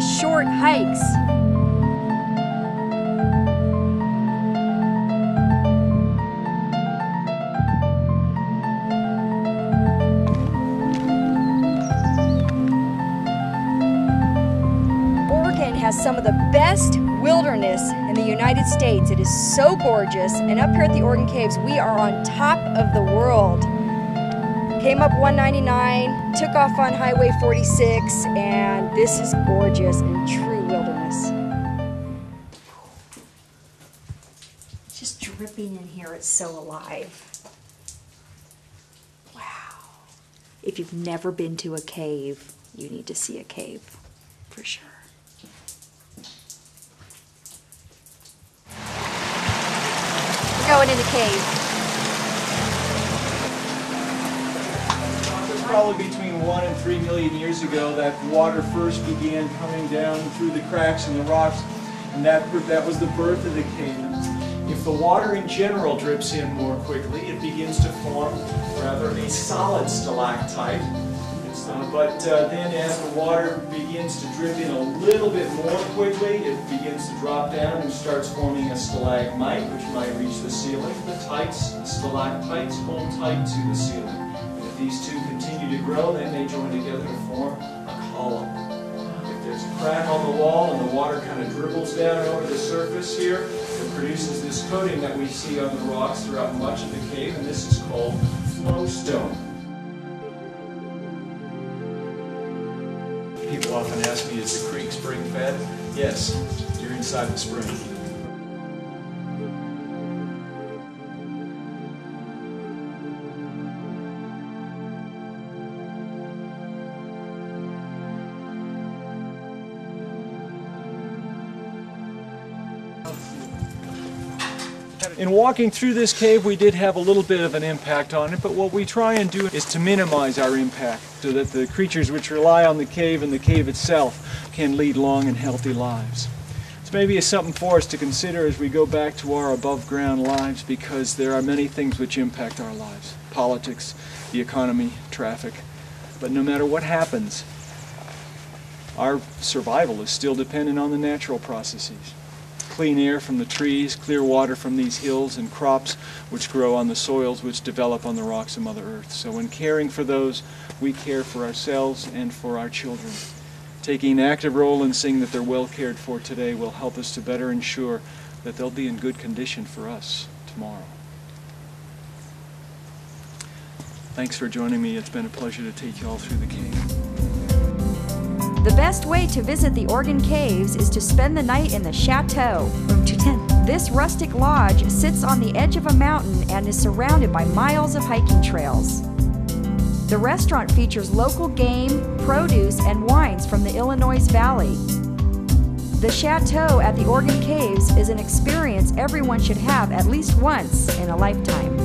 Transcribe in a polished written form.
short hikes. Oregon has some of the best wilderness in the United States. It is so gorgeous, and up here at the Oregon Caves, we are on top of the world. Came up 199, took off on Highway 46, and this is gorgeous and true wilderness. Just dripping in here, it's so alive. Wow. If you've never been to a cave, you need to see a cave, for sure. We're going in the cave. Probably between 1 and 3 million years ago that water first began coming down through the cracks in the rocks, and that was the birth of the cave. If the water in general drips in more quickly, it begins to form rather a solid stalactite. But then as the water begins to drip in a little bit more quickly, it begins to drop down and starts forming a stalagmite, which might reach the ceiling. The stalactites hold tight to the ceiling. These two continue to grow, then they join together to form a column. If there's a crack on the wall and the water kind of dribbles down over the surface here, it produces this coating that we see on the rocks throughout much of the cave, and this is called flowstone. People often ask me, is the creek spring fed? Yes, you're inside the spring. In walking through this cave, we did have a little bit of an impact on it, but what we try and do is to minimize our impact so that the creatures which rely on the cave and the cave itself can lead long and healthy lives. So maybe it's something for us to consider as we go back to our above-ground lives, because there are many things which impact our lives. Politics, the economy, traffic. But no matter what happens, our survival is still dependent on the natural processes. Clean air from the trees, clear water from these hills, and crops which grow on the soils which develop on the rocks of Mother Earth. So in caring for those, we care for ourselves and for our children. Taking an active role in seeing that they're well cared for today will help us to better ensure that they'll be in good condition for us tomorrow. Thanks for joining me. It's been a pleasure to take you all through the cave. The best way to visit the Oregon Caves is to spend the night in the Chateau, room 210. This rustic lodge sits on the edge of a mountain and is surrounded by miles of hiking trails. The restaurant features local game, produce, and wines from the Illinois Valley. The Chateau at the Oregon Caves is an experience everyone should have at least once in a lifetime.